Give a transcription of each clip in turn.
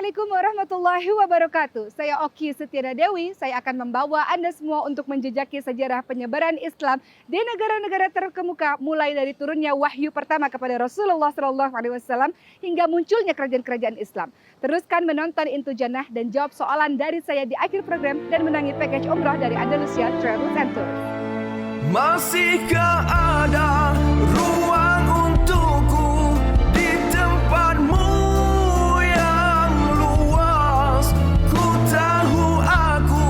Assalamualaikum warahmatullahi wabarakatuh. Saya Oki Setiana Dewi. Saya akan membawa Anda semua untuk menjejaki sejarah penyebaran Islam di negara-negara terkemuka, mulai dari turunnya wahyu pertama kepada Rasulullah SAW hingga munculnya kerajaan-kerajaan Islam. Teruskan menonton Into Jannah dan jawab soalan dari saya di akhir program dan menangi package umrah dari Andalusia Travels and Tours. Masihkah ada ruang untukku di tempatmu yang luas? Ku tahu aku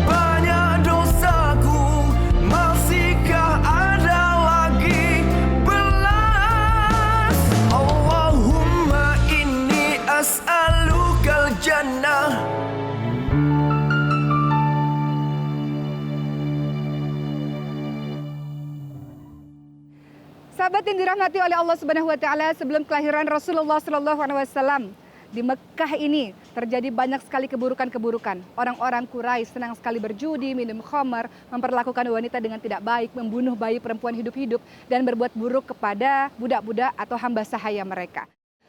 banyak dosaku. Masihkah ada lagi belas? Allahumma inni as'alukal jannah. Sahabat yang dirahmati oleh Allah Subhanahu wa taala, sebelum kelahiran Rasulullah SAW di Mekah ini terjadi banyak sekali keburukan-keburukan. Orang-orang Quraisy senang sekali berjudi, minum khamar, memperlakukan wanita dengan tidak baik, membunuh bayi perempuan hidup-hidup dan berbuat buruk kepada budak-budak atau hamba sahaya mereka.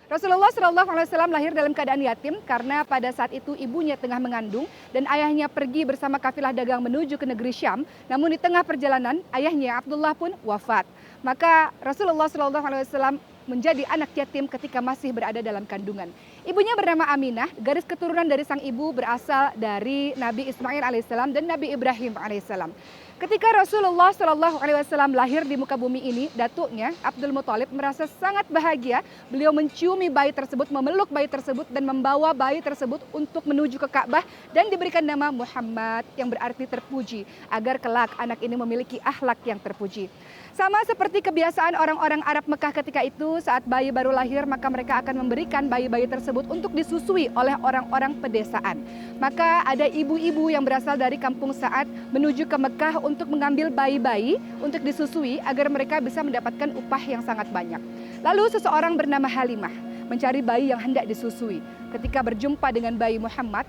Rasulullah SAW lahir dalam keadaan yatim karena pada saat itu ibunya tengah mengandung dan ayahnya pergi bersama kafilah dagang menuju ke negeri Syam. Namun di tengah perjalanan ayahnya Abdullah pun wafat. Maka Rasulullah SAW menjadi anak yatim ketika masih berada dalam kandungan. Ibunya bernama Aminah, garis keturunan dari sang ibu berasal dari Nabi Ismail alaihissalam dan Nabi Ibrahim alaihissalam. Ketika Rasulullah SAW lahir di muka bumi ini, datuknya Abdul Muthalib merasa sangat bahagia. Beliau menciumi bayi tersebut, memeluk bayi tersebut dan membawa bayi tersebut untuk menuju ke Ka'bah dan diberikan nama Muhammad yang berarti terpuji, agar kelak anak ini memiliki akhlak yang terpuji. Sama seperti kebiasaan orang-orang Arab Mekah ketika itu, saat bayi baru lahir maka mereka akan memberikan bayi-bayi tersebut untuk disusui oleh orang-orang pedesaan. Maka ada ibu-ibu yang berasal dari kampung Sa'ad menuju ke Mekah untuk mengambil bayi-bayi untuk disusui agar mereka bisa mendapatkan upah yang sangat banyak. Lalu seseorang bernama Halimah mencari bayi yang hendak disusui. Ketika berjumpa dengan bayi Muhammad,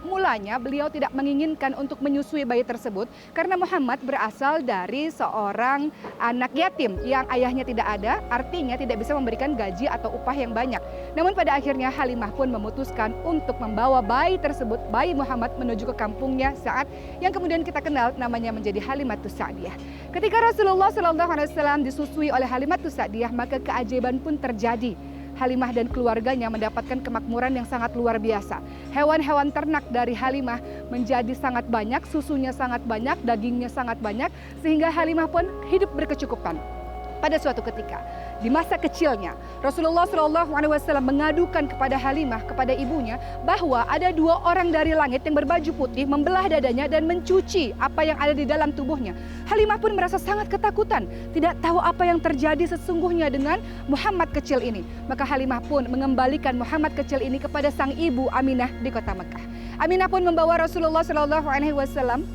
mulanya beliau tidak menginginkan untuk menyusui bayi tersebut karena Muhammad berasal dari seorang anak yatim yang ayahnya tidak ada, artinya tidak bisa memberikan gaji atau upah yang banyak. Namun pada akhirnya Halimah pun memutuskan untuk membawa bayi tersebut, bayi Muhammad, menuju ke kampungnya Sa'ad yang kemudian kita kenal namanya menjadi Halimatus Sa'diyah. Ketika Rasulullah SAW disusui oleh Halimatus Sa'diyah, maka keajaiban pun terjadi. Halimah dan keluarganya mendapatkan kemakmuran yang sangat luar biasa. Hewan-hewan ternak dari Halimah menjadi sangat banyak, susunya sangat banyak, dagingnya sangat banyak, sehingga Halimah pun hidup berkecukupan. Pada suatu ketika, di masa kecilnya, Rasulullah SAW mengadukan kepada Halimah, kepada ibunya, bahwa ada dua orang dari langit yang berbaju putih membelah dadanya dan mencuci apa yang ada di dalam tubuhnya. Halimah pun merasa sangat ketakutan, tidak tahu apa yang terjadi sesungguhnya dengan Muhammad kecil ini. Maka Halimah pun mengembalikan Muhammad kecil ini kepada sang ibu Aminah di kota Mekah. Aminah pun membawa Rasulullah SAW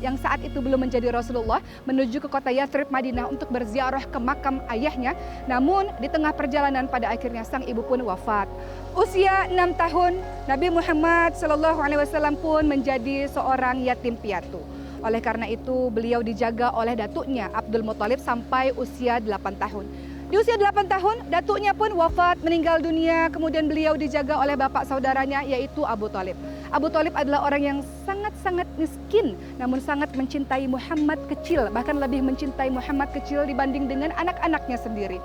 yang saat itu belum menjadi Rasulullah menuju ke kota Yathrib Madinah untuk berziarah ke makam ayahnya. Namun di tengah perjalanan pada akhirnya sang ibu pun wafat. Usia 6 tahun Nabi Muhammad SAW pun menjadi seorang yatim piatu. Oleh karena itu beliau dijaga oleh datuknya Abdul Muthalib sampai usia 8 tahun. Di usia 8 tahun, datuknya pun wafat, meninggal dunia. Kemudian beliau dijaga oleh bapak saudaranya, yaitu Abu Thalib. Abu Thalib adalah orang yang sangat-sangat miskin, namun sangat mencintai Muhammad kecil, bahkan lebih mencintai Muhammad kecil dibanding dengan anak-anaknya sendiri.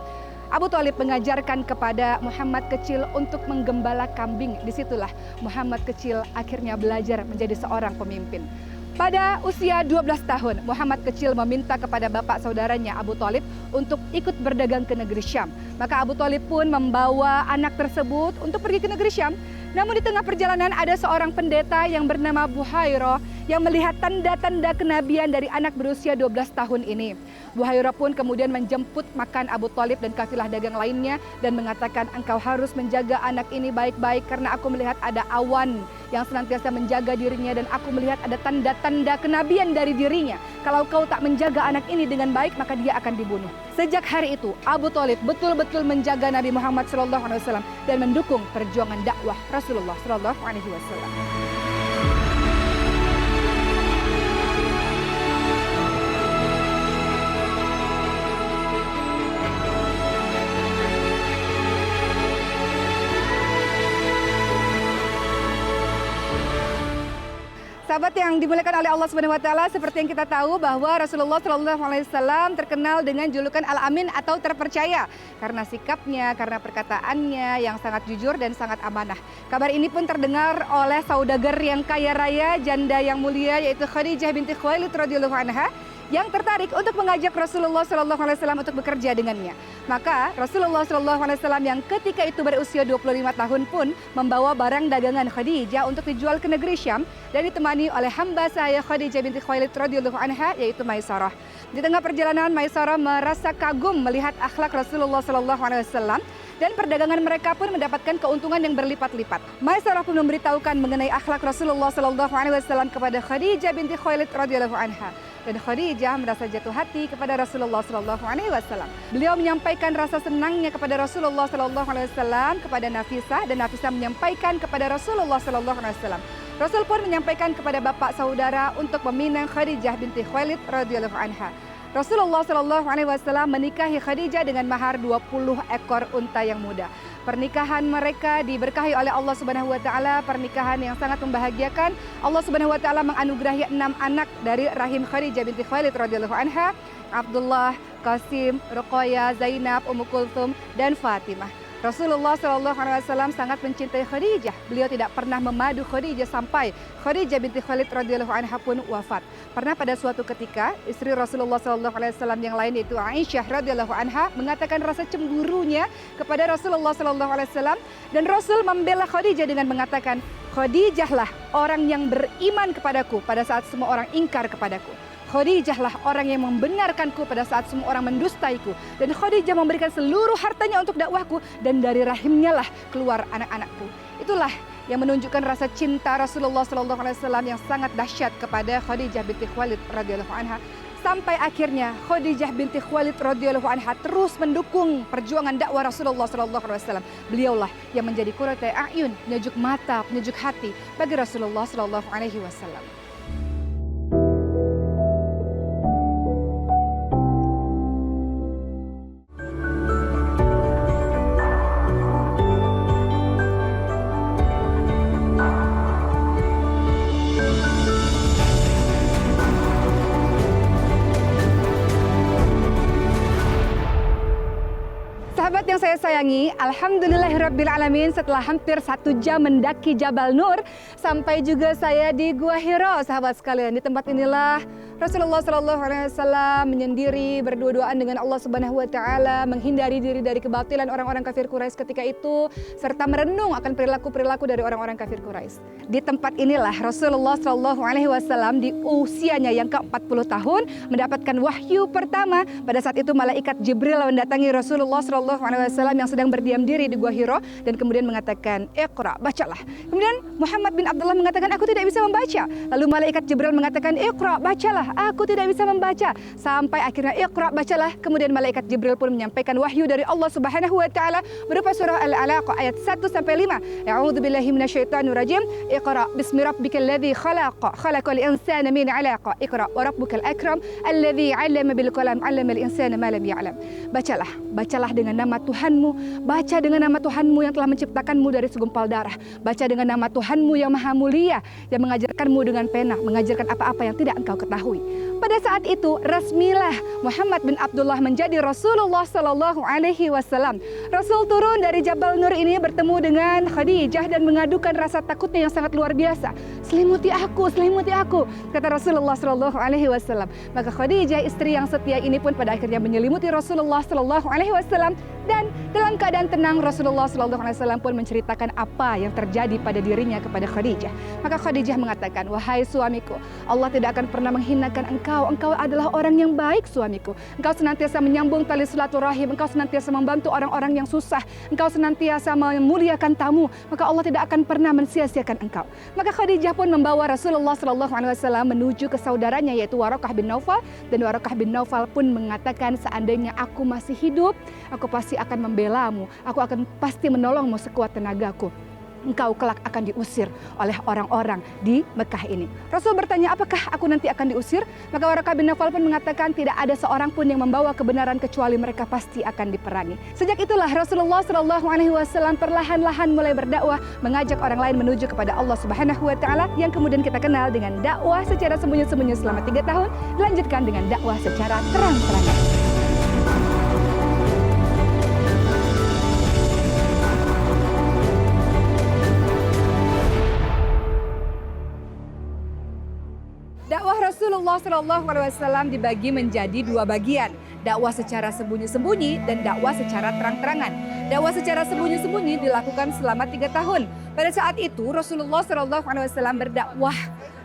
Abu Thalib mengajarkan kepada Muhammad kecil untuk menggembala kambing. Disitulah Muhammad kecil akhirnya belajar menjadi seorang pemimpin. Pada usia 12 tahun, Muhammad kecil meminta kepada bapak saudaranya Abu Thalib untuk ikut berdagang ke negeri Syam. Maka Abu Thalib pun membawa anak tersebut untuk pergi ke negeri Syam. Namun di tengah perjalanan ada seorang pendeta yang bernama Buhairah yang melihat tanda-tanda kenabian dari anak berusia 12 tahun ini. Buhairah pun kemudian menjemput makan Abu Thalib dan kafilah dagang lainnya dan mengatakan, engkau harus menjaga anak ini baik-baik karena aku melihat ada awan yang senantiasa menjaga dirinya dan aku melihat ada tanda-tanda kenabian dari dirinya. Kalau kau tak menjaga anak ini dengan baik maka dia akan dibunuh. Sejak hari itu Abu Thalib betul-betul menjaga Nabi Muhammad SAW dan mendukung perjuangan dakwah Rasulullah SAW. Sahabat yang dimuliakan oleh Allah Subhanahu wa taala, seperti yang kita tahu bahwa Rasulullah Shallallahu alaihi wasallam terkenal dengan julukan Al-Amin atau terpercaya karena sikapnya, karena perkataannya yang sangat jujur dan sangat amanah. Kabar ini pun terdengar oleh saudagar yang kaya raya, janda yang mulia, yaitu Khadijah binti Khuwailid radhiyallahu anha, yang tertarik untuk mengajak Rasulullah Shallallahu alaihi wasallam untuk bekerja dengannya. Maka Rasulullah Shallallahu alaihi wasallam yang ketika itu berusia 25 tahun pun membawa barang dagangan Khadijah untuk dijual ke negeri Syam dan ditemani oleh hamba saya Khadijah binti Khuwailid radhiyallahu anha, yaitu Maisarah. Di tengah perjalanan, Maisarah merasa kagum melihat akhlak Rasulullah Shallallahu alaihi wasallam dan perdagangan mereka pun mendapatkan keuntungan yang berlipat-lipat. Maisarah pun memberitahukan mengenai akhlak Rasulullah Shallallahu alaihi wasallam kepada Khadijah binti Khuwailid radhiyallahu anha. Dan Khadijah merasa jatuh hati kepada Rasulullah Shallallahu alaihi wasallam. Beliau menyampaikan rasa senangnya kepada Rasulullah Shallallahu alaihi wasallam kepada Nafisah, dan Nafisah menyampaikan kepada Rasulullah Shallallahu alaihi wasallam. Rasul pun menyampaikan kepada bapak saudara untuk meminang Khadijah binti Khuwailid radhiyallahu anha. Rasulullah Shallallahu alaihi wasallam menikahi Khadijah dengan mahar 20 ekor unta yang muda. Pernikahan mereka diberkahi oleh Allah Subhanahu wa taala, pernikahan yang sangat membahagiakan. Allah Subhanahu wa taala menganugerahi 6 anak dari rahim Khadijah binti Khuwailid radhiyallahu anha, Abdullah, Qasim, Ruqayyah, Zainab, Ummu Kulthum, dan Fatimah. Rasulullah Shallallahu alaihi wasallam sangat mencintai Khadijah. Beliau tidak pernah memadu Khadijah sampai Khadijah binti Khuwailid radhiyallahu anha pun wafat. Pernah pada suatu ketika istri Rasulullah Shallallahu alaihi wasallam yang lain, yaitu Aisyah radhiyallahu anha, mengatakan rasa cemburunya kepada Rasulullah Shallallahu alaihi wasallam, dan Rasul membela Khadijah dengan mengatakan, "Khadijahlah orang yang beriman kepadaku pada saat semua orang ingkar kepadaku. Khadijahlah orang yang membenarkanku pada saat semua orang mendustaiku. Dan Khadijah memberikan seluruh hartanya untuk dakwahku, dan dari rahimnya lah keluar anak-anakku." Itulah yang menunjukkan rasa cinta Rasulullah SAW yang sangat dahsyat kepada Khadijah binti Khuwailid radhiyallahu anha. Sampai akhirnya Khadijah binti Khuwailid radhiyallahu anha terus mendukung perjuangan dakwah Rasulullah SAW. Beliaulah yang menjadi qurratul a'yun, penyejuk mata, penyejuk hati bagi Rasulullah SAW. Sahabat yang saya sayangi, alhamdulillahirrabbilalamin, setelah hampir 1 jam mendaki Jabal Nur, sampai juga saya di Gua Hira. Sahabat sekalian, di tempat inilah Rasulullah SAW menyendiri, berdua-duaan dengan Allah Subhanahu wa taala, menghindari diri dari kebatilan orang-orang kafir Quraisy ketika itu, serta merenung akan perilaku-perilaku dari orang-orang kafir Quraisy. Di tempat inilah Rasulullah SAW di usianya yang ke-40 tahun mendapatkan wahyu pertama. Pada saat itu malaikat Jibril mendatangi Rasulullah SAW yang sedang berdiam diri di Gua Hira, dan kemudian mengatakan, "Iqra, bacalah." Kemudian Muhammad bin Abdullah mengatakan, "Aku tidak bisa membaca." Lalu malaikat Jibril mengatakan, "Iqra, bacalah." "Aku tidak bisa membaca." Sampai akhirnya, "Iqra, bacalah." Kemudian malaikat Jibril pun menyampaikan wahyu dari Allah Subhanahu wa taala berupa surah Al-Alaq ayat 1 sampai 5. A'udzubillahi minasyaitonir rajim. Iqra bismi rabbikal ladzi khalaq, khalaqal insana min 'alaq. Iqra wa rabbukal akram alladzi 'allama bil qalam 'allamal insana ma lam ya'lam. Bacalah dengan nama Tuhanmu, baca dengan nama Tuhanmu yang telah menciptakanmu dari segumpal darah. Baca dengan nama Tuhanmu yang maha mulia, yang mengajarkanmu dengan pena, mengajarkan apa-apa yang tidak engkau ketahui. Pada saat itu resmilah Muhammad bin Abdullah menjadi Rasulullah Sallallahu Alaihi Wasallam. Rasul turun dari Jabal Nur ini bertemu dengan Khadijah dan mengadukan rasa takutnya yang sangat luar biasa. Selimuti aku, kata Rasulullah Sallallahu Alaihi Wasallam. Maka Khadijah, istri yang setia ini pun pada akhirnya menyelimuti Rasulullah Sallallahu Alaihi Wasallam, dan dalam keadaan tenang Rasulullah Sallallahu Alaihi Wasallam pun menceritakan apa yang terjadi pada dirinya kepada Khadijah. Maka Khadijah mengatakan, "Wahai suamiku, Allah tidak akan pernah menghinakan engkau. Engkau adalah orang yang baik, suamiku. Engkau senantiasa menyambung tali silaturahim, engkau senantiasa membantu orang-orang yang susah, engkau senantiasa memuliakan tamu, maka Allah tidak akan pernah mensia-siakan engkau." Maka Khadijah pun membawa Rasulullah Sallallahu Alaihi Wasallam menuju ke saudaranya, yaitu Waraqah bin Naufal, dan Waraqah bin Naufal pun mengatakan, "Seandainya aku masih hidup, aku pasti akan membelamu, aku akan pasti menolongmu sekuat tenagaku." engkau kelak akan diusir oleh orang-orang di Mekah ini. Rasul bertanya, apakah aku nanti akan diusir? Maka Waraqah bin Nawfal pun mengatakan, tidak ada seorang pun yang membawa kebenaran kecuali mereka pasti akan diperangi. Sejak itulah Rasulullah SAW perlahan-lahan mulai berdakwah, mengajak orang lain menuju kepada Allah Subhanahu wa taala, yang kemudian kita kenal dengan dakwah secara sembunyi-sembunyi selama 3 tahun, dilanjutkan dengan dakwah secara terang-terangan. Dakwah Rasulullah SAW dibagi menjadi 2 bagian. Dakwah secara sembunyi-sembunyi dan dakwah secara terang-terangan. Dakwah secara sembunyi-sembunyi dilakukan selama 3 tahun. Pada saat itu Rasulullah SAW berdakwah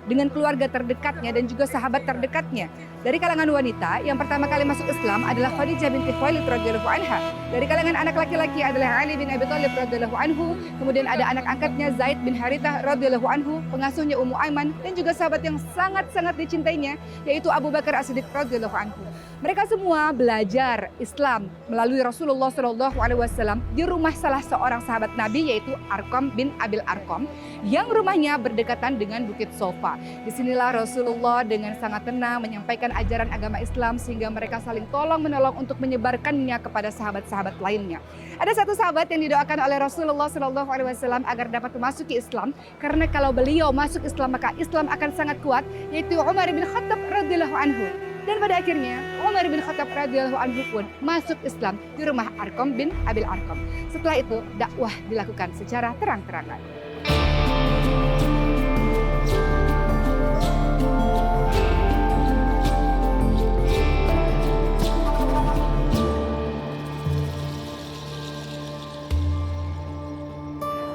dengan keluarga terdekatnya dan juga sahabat terdekatnya. Dari kalangan wanita, yang pertama kali masuk Islam adalah Khadijah binti Khuwailid radhiyallahu anha. Dari kalangan anak laki-laki adalah Ali bin Abi Thalib radhiyallahu anhu. Kemudian ada anak angkatnya Zaid bin Harithah radhiyallahu anhu, pengasuhnya Ummu Aiman, dan juga sahabat yang sangat-sangat dicintainya, yaitu Abu Bakar As-Siddiq radhiyallahu anhu. Mereka semua belajar Islam melalui Rasulullah SAW di rumah salah seorang sahabat Nabi, yaitu Arqam bin Abil Arqam, yang rumahnya berdekatan dengan Bukit Sofa. Disinilah Rasulullah dengan sangat tenang menyampaikan ajaran agama Islam, sehingga mereka saling tolong-menolong untuk menyebarkannya kepada sahabat-sahabat lainnya. Ada satu sahabat yang didoakan oleh Rasulullah SAW agar dapat memasuki Islam, karena kalau beliau masuk Islam maka Islam akan sangat kuat, yaitu Umar bin Khattab radhiyallahu anhu. Dan pada akhirnya Umar bin Khattab radhiyallahu anhu pun masuk Islam di rumah Arqam bin Abil Arqam. Setelah itu dakwah dilakukan secara terang-terangan.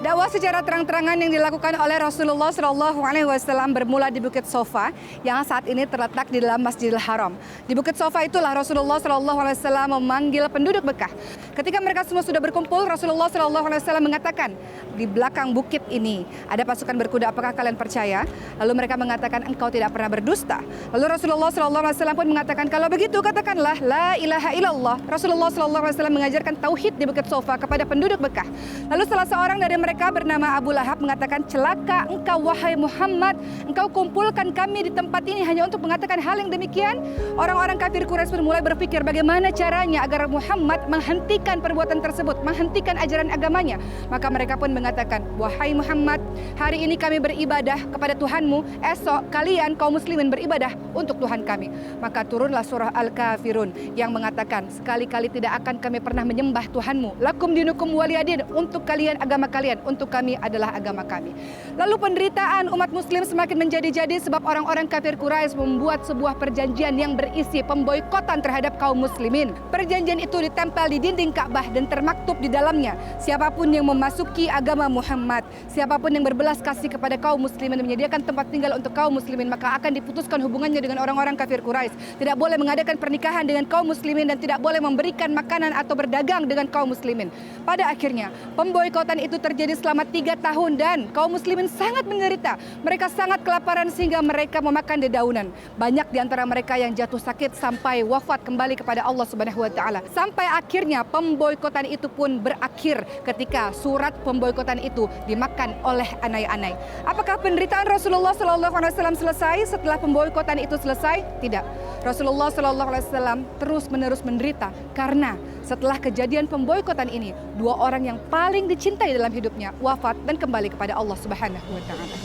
Dakwah secara terang-terangan yang dilakukan oleh Rasulullah SAW bermula di Bukit Sofa yang saat ini terletak di dalam Masjidil Haram. Di Bukit Sofa itulah Rasulullah SAW memanggil penduduk Mekah. Ketika mereka semua sudah berkumpul, Rasulullah SAW mengatakan, di belakang bukit ini ada pasukan berkuda, apakah kalian percaya? Lalu mereka mengatakan, engkau tidak pernah berdusta. Lalu Rasulullah SAW pun mengatakan, kalau begitu katakanlah la ilaha illallah. Rasulullah SAW mengajarkan tauhid di Bukit Sofa kepada penduduk Mekah. Lalu salah seorang dari mereka bernama Abu Lahab mengatakan, celaka engkau wahai Muhammad, engkau kumpulkan kami di tempat ini hanya untuk mengatakan hal yang demikian. Orang-orang kafir Quraisy pun mulai berpikir bagaimana caranya agar Muhammad menghentikan perbuatan tersebut, menghentikan ajaran agamanya. Maka mereka pun mengatakan, wahai Muhammad, hari ini kami beribadah kepada Tuhanmu, esok kalian kaum muslimin beribadah untuk Tuhan kami. Maka turunlah surah Al-Kafirun yang mengatakan, sekali-kali tidak akan kami pernah menyembah Tuhanmu, lakum dinukum waliyadin, untuk kalian agama kalian, untuk kami adalah agama kami. Lalu penderitaan umat muslim semakin menjadi-jadi sebab orang-orang kafir Quraisy membuat sebuah perjanjian yang berisi pemboikotan terhadap kaum muslimin. Perjanjian itu ditempel di dinding Ka'bah dan termaktub di dalamnya, siapapun yang memasuki agama Muhammad, siapapun yang berbelas kasih kepada kaum muslimin dan menyediakan tempat tinggal untuk kaum muslimin, maka akan diputuskan hubungannya dengan orang-orang kafir Quraisy. Tidak boleh mengadakan pernikahan dengan kaum muslimin dan tidak boleh memberikan makanan atau berdagang dengan kaum muslimin. Pada akhirnya pemboikotan itu terjadi selama 3 tahun dan kaum muslimin sangat menderita. Mereka sangat kelaparan sehingga mereka memakan dedaunan. Banyak di antara mereka yang jatuh sakit sampai wafat kembali kepada Allah Subhanahu wa taala. Sampai akhirnya pemboikotan itu pun berakhir ketika surat pemboikotan itu dimakan oleh anai-anai. Apakah penderitaan Rasulullah SAW selesai setelah pemboikotan itu selesai? Tidak. Rasulullah SAW terus-menerus menderita karena setelah kejadian pemboikotan ini, 2 orang yang paling dicintai dalam hidupnya wafat dan kembali kepada Allah Subhanahu wa taala.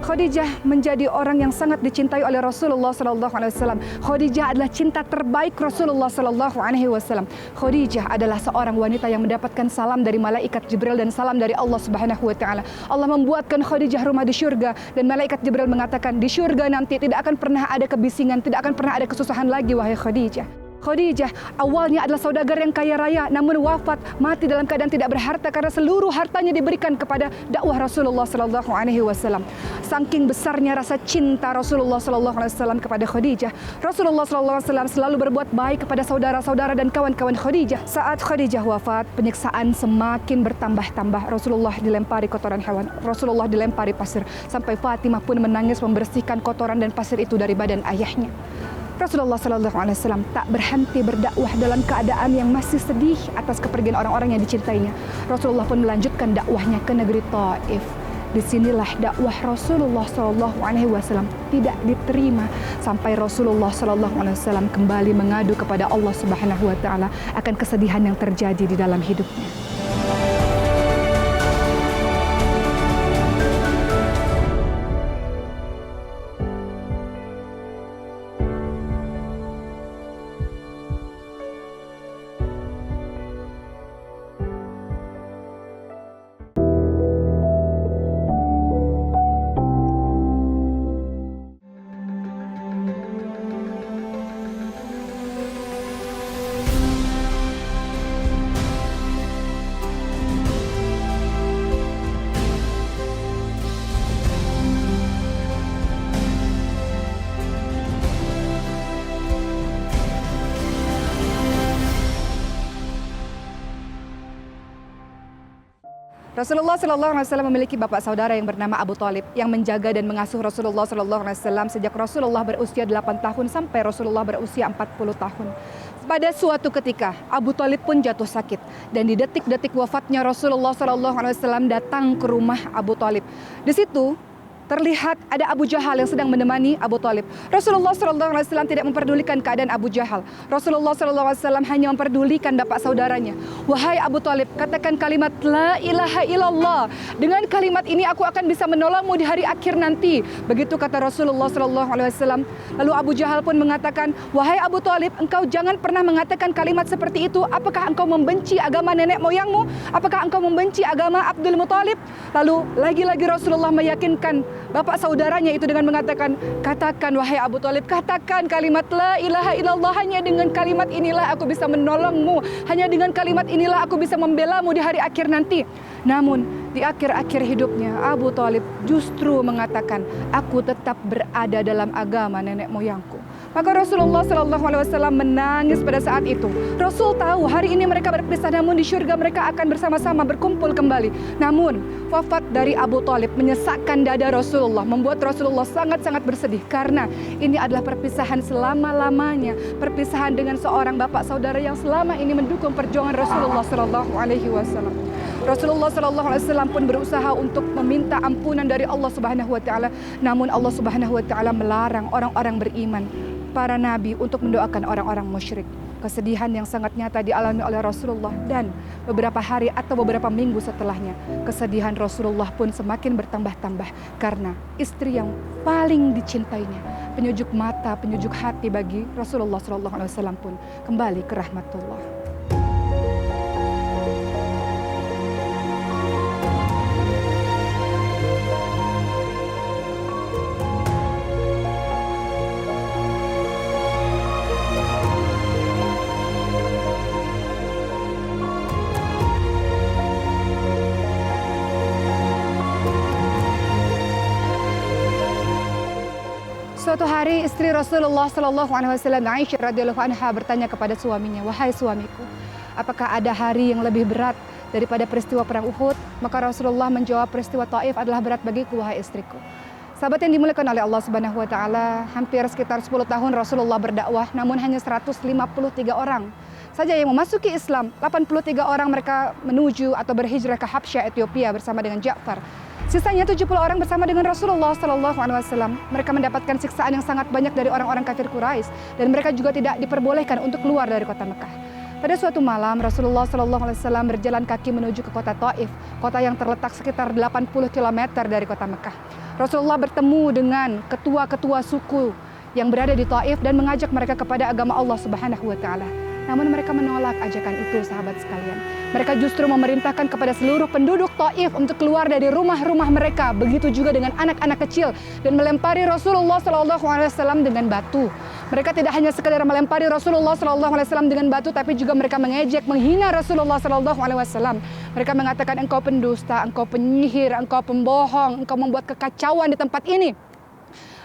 Khadijah menjadi orang yang sangat dicintai oleh Rasulullah SAW. Khadijah adalah cinta terbaik Rasulullah SAW. Khadijah adalah seorang wanita yang mendapatkan salam dari malaikat Jibril dan salam dari Allah Subhanahu wa taala. Allah membuatkan Khadijah rumah di syurga dan malaikat Jibril mengatakan, di syurga nanti tidak akan pernah ada kebisingan, tidak akan pernah ada kesusahan lagi wahai Khadijah. Khadijah awalnya adalah saudagar yang kaya raya, namun wafat mati dalam keadaan tidak berharta karena seluruh hartanya diberikan kepada dakwah Rasulullah sallallahu alaihi wasallam. Saking besarnya rasa cinta Rasulullah sallallahu alaihi wasallam kepada Khadijah, Rasulullah sallallahu alaihi wasallam selalu berbuat baik kepada saudara-saudara dan kawan-kawan Khadijah. Saat Khadijah wafat, penyiksaan semakin bertambah-tambah. Rasulullah dilempari kotoran hewan, Rasulullah dilempari pasir, sampai Fatimah pun menangis membersihkan kotoran dan pasir itu dari badan ayahnya. Rasulullah sallallahu alaihi wasallam tak berhenti berdakwah dalam keadaan yang masih sedih atas kepergian orang-orang yang dicintainya. Rasulullah pun melanjutkan dakwahnya ke negeri Taif. Disinilah dakwah Rasulullah sallallahu alaihi wasallam tidak diterima sampai Rasulullah sallallahu alaihi wasallam kembali mengadu kepada Allah Subhanahu wa taala akan kesedihan yang terjadi di dalam hidupnya. Rasulullah sallallahu alaihi wasallam memiliki bapak saudara yang bernama Abu Thalib yang menjaga dan mengasuh Rasulullah sallallahu alaihi wasallam sejak Rasulullah berusia 8 tahun sampai Rasulullah berusia 40 tahun. Pada suatu ketika Abu Thalib pun jatuh sakit dan di detik-detik wafatnya Rasulullah sallallahu alaihi wasallam datang ke rumah Abu Thalib. Di situ terlihat ada Abu Jahal yang sedang menemani Abu Thalib. Rasulullah sallallahu alaihi wasallam tidak memperdulikan keadaan Abu Jahal. Rasulullah sallallahu alaihi wasallam hanya memperdulikan bapak saudaranya. Wahai Abu Thalib, katakan kalimat la ilaha illallah. Dengan kalimat ini aku akan bisa menolongmu di hari akhir nanti. Begitu kata Rasulullah sallallahu alaihi wasallam. Lalu Abu Jahal pun mengatakan, wahai Abu Thalib, engkau jangan pernah mengatakan kalimat seperti itu. Apakah engkau membenci agama nenek moyangmu? Apakah engkau membenci agama Abdul Muthalib? Lalu lagi-lagi Rasulullah meyakinkan bapak saudaranya itu dengan mengatakan, katakan wahai Abu Thalib, katakan kalimat la ilaha illallah. Hanya dengan kalimat inilah aku bisa menolongmu. Hanya dengan kalimat inilah aku bisa membelamu di hari akhir nanti. Namun di akhir-akhir hidupnya Abu Thalib justru mengatakan, aku tetap berada dalam agama nenek moyangku. Maka Rasulullah sallallahu alaihi wasallam menangis pada saat itu. Rasul tahu hari ini mereka berpisah, namun di surga mereka akan bersama-sama berkumpul kembali. Namun wafat dari Abu Thalib menyesakkan dada Rasulullah, membuat Rasulullah sangat-sangat bersedih karena ini adalah perpisahan selama-lamanya, perpisahan dengan seorang bapak saudara yang selama ini mendukung perjuangan Rasulullah sallallahu alaihi wasallam. Rasulullah sallallahu alaihi wasallam pun berusaha untuk meminta ampunan dari Allah Subhanahu wa taala, namun Allah Subhanahu wa taala melarang orang-orang beriman, para nabi untuk mendoakan orang-orang musyrik. Kesedihan yang sangat nyata dialami oleh Rasulullah, dan beberapa hari atau beberapa minggu setelahnya kesedihan Rasulullah pun semakin bertambah-tambah karena istri yang paling dicintainya, penyejuk mata, penyejuk hati bagi Rasulullah SAW pun kembali ke rahmatullah. Suatu hari istri Rasulullah sallallahu alaihi wasallam Aisyah radhiyallahu anha bertanya kepada suaminya, "Wahai suamiku, apakah ada hari yang lebih berat daripada peristiwa perang Uhud?" Maka Rasulullah menjawab, "Peristiwa Taif adalah berat bagiku, wahai istriku." Sahabat yang dimuliakan oleh Allah Subhanahu wa taala, hampir sekitar 10 tahun Rasulullah berdakwah, namun hanya 153 orang saja yang memasuki Islam. 83 orang mereka menuju atau berhijrah ke Habsyah, Ethiopia bersama dengan Ja'far. Sisanya 70 orang bersama dengan Rasulullah sallallahu alaihi wasallam. Mereka mendapatkan siksaan yang sangat banyak dari orang-orang kafir Quraisy dan mereka juga tidak diperbolehkan untuk keluar dari kota Mekah. Pada suatu malam Rasulullah sallallahu alaihi wasallam berjalan kaki menuju ke kota Taif, kota yang terletak sekitar 80 km dari kota Mekah. Rasulullah bertemu dengan ketua-ketua suku yang berada di Taif dan mengajak mereka kepada agama Allah Subhanahu wa taala. Namun mereka menolak ajakan itu, sahabat sekalian. Mereka justru memerintahkan kepada seluruh penduduk Taif untuk keluar dari rumah-rumah mereka. Begitu juga dengan anak-anak kecil dan melempari Rasulullah SAW dengan batu. Mereka tidak hanya sekadar melempari Rasulullah SAW dengan batu, tapi juga mereka mengejek, menghina Rasulullah SAW. Mereka mengatakan, engkau pendusta, engkau penyihir, engkau pembohong, engkau membuat kekacauan di tempat ini.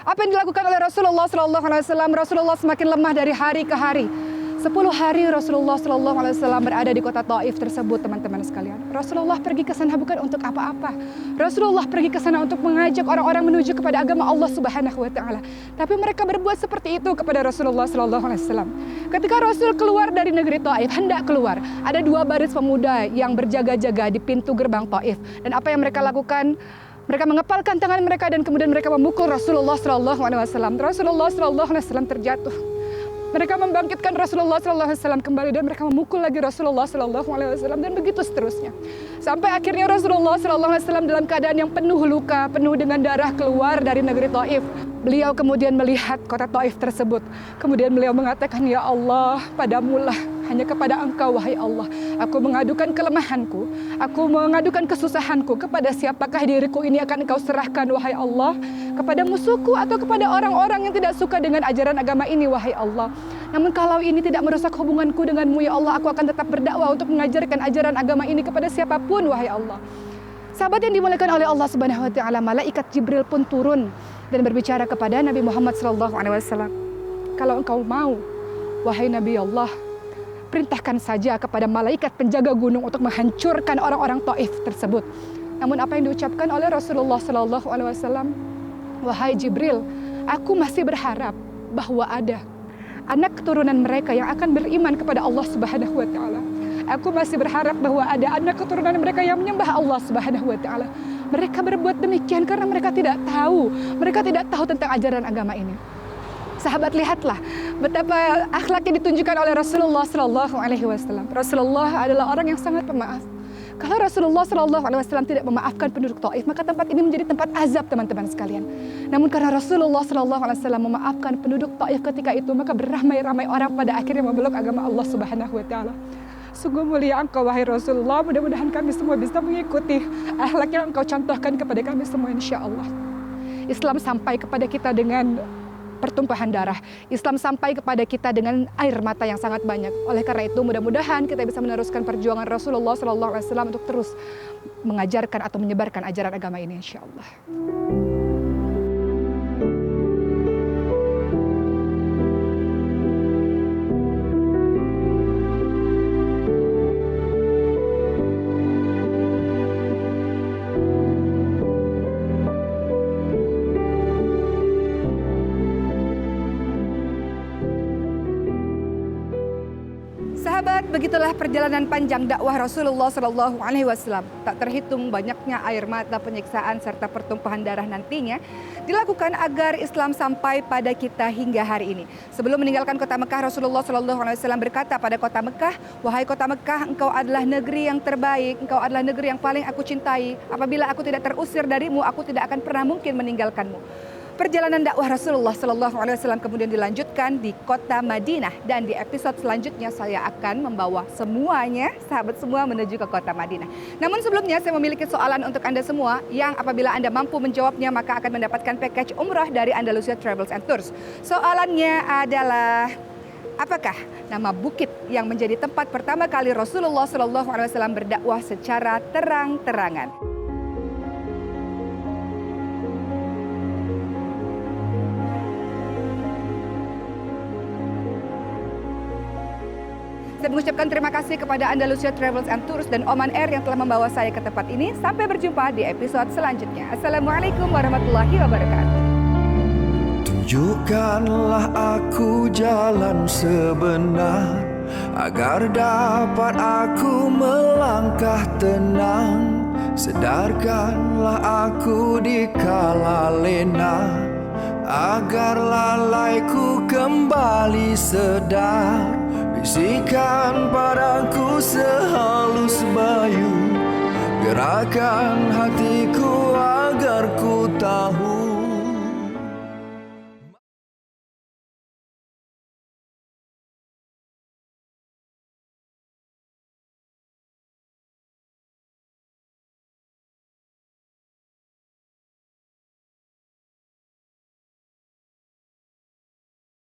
Apa yang dilakukan oleh Rasulullah SAW? Rasulullah semakin lemah dari hari ke hari. 10 hari Rasulullah SAW berada di kota Taif tersebut, teman-teman sekalian. Rasulullah pergi ke sana bukan untuk apa-apa. Rasulullah pergi ke sana untuk mengajak orang-orang menuju kepada agama Allah Subhanahu wa taala. Tapi mereka berbuat seperti itu kepada Rasulullah SAW. Ketika Rasul keluar dari negeri Taif, hendak keluar, ada 2 baris pemuda yang berjaga-jaga di pintu gerbang Taif. Dan apa yang mereka lakukan? Mereka mengepalkan tangan mereka dan kemudian mereka memukul Rasulullah SAW. Rasulullah SAW terjatuh. Mereka membangkitkan Rasulullah SAW kembali dan mereka memukul lagi Rasulullah SAW dan begitu seterusnya. Sampai akhirnya Rasulullah SAW dalam keadaan yang penuh luka, penuh dengan darah keluar dari negeri Taif. Beliau kemudian melihat kota Taif tersebut. Kemudian beliau mengatakan, ya Allah, padamulah, hanya kepada Engkau wahai Allah. Aku mengadukan kelemahanku, aku mengadukan kesusahanku. Kepada siapakah diriku ini akan Engkau serahkan wahai Allah? Kepada musuhku atau kepada orang-orang yang tidak suka dengan ajaran agama ini wahai Allah? Namun kalau ini tidak merusak hubunganku denganmu ya Allah, aku akan tetap berdakwah untuk mengajarkan ajaran agama ini kepada siapapun wahai Allah. Sahabat yang dimuliakan oleh Allah Subhanahu wa taala, malaikat Jibril pun turun dan berbicara kepada Nabi Muhammad SAW. Kalau engkau mau, wahai Nabi Allah, perintahkan saja kepada malaikat penjaga gunung untuk menghancurkan orang-orang Taif tersebut. Namun apa yang diucapkan oleh Rasulullah SAW? Wahai Jibril, aku masih berharap bahwa ada anak keturunan mereka yang akan beriman kepada Allah Subhanahu wa taala. Aku masih berharap bahwa ada anak keturunan mereka yang menyembah Allah Subhanahu wa taala. Mereka berbuat demikian karena mereka tidak tahu. Mereka tidak tahu tentang ajaran agama ini. Sahabat, lihatlah betapa akhlak yang ditunjukkan oleh Rasulullah SAW. Rasulullah adalah orang yang sangat pemaaf. Kalau Rasulullah SAW tidak memaafkan penduduk Taif, maka tempat ini menjadi tempat azab, teman-teman sekalian. Namun karena Rasulullah SAW memaafkan penduduk Taif ketika itu, maka beramai-ramai orang pada akhirnya memeluk agama Allah Subhanahu wa taala. Sungguh mulia Engkau wahai Rasulullah. Mudah-mudahan kami semua bisa mengikuti akhlak yang Engkau contohkan kepada kami semua, insya Allah. Islam sampai kepada kita dengan pertumpahan darah. Islam sampai kepada kita dengan air mata yang sangat banyak. Oleh karena itu, mudah-mudahan kita bisa meneruskan perjuangan Rasulullah SAW untuk terus mengajarkan atau menyebarkan ajaran agama ini, insya Allah. Sahabat, begitulah perjalanan panjang dakwah Rasulullah SAW. Tak terhitung banyaknya air mata, penyiksaan, serta pertumpahan darah nantinya dilakukan agar Islam sampai pada kita hingga hari ini. Sebelum meninggalkan kota Mekah, Rasulullah SAW berkata pada kota Mekah, wahai kota Mekah, engkau adalah negeri yang terbaik, engkau adalah negeri yang paling aku cintai. Apabila aku tidak terusir darimu, aku tidak akan pernah mungkin meninggalkanmu. Perjalanan dakwah Rasulullah SAW kemudian dilanjutkan di kota Madinah, dan di episode selanjutnya saya akan membawa semuanya, sahabat semua, menuju ke kota Madinah. Namun sebelumnya saya memiliki soalan untuk Anda semua yang apabila Anda mampu menjawabnya maka akan mendapatkan package umrah dari Andalusia Travels and Tours. Soalannya adalah, apakah nama bukit yang menjadi tempat pertama kali Rasulullah SAW berdakwah secara terang-terangan? Saya mengucapkan terima kasih kepada Andalusia Travels and Tours dan Oman Air yang telah membawa saya ke tempat ini. Sampai berjumpa di episode selanjutnya. Assalamualaikum warahmatullahi wabarakatuh. Tunjukkanlah aku jalan sebenar, agar dapat aku melangkah tenang. Sedarkanlah aku di kala lena, agar lalaiku kembali sedar. Bisikan padaku sehalus bayu, gerakan hatiku agar ku tahu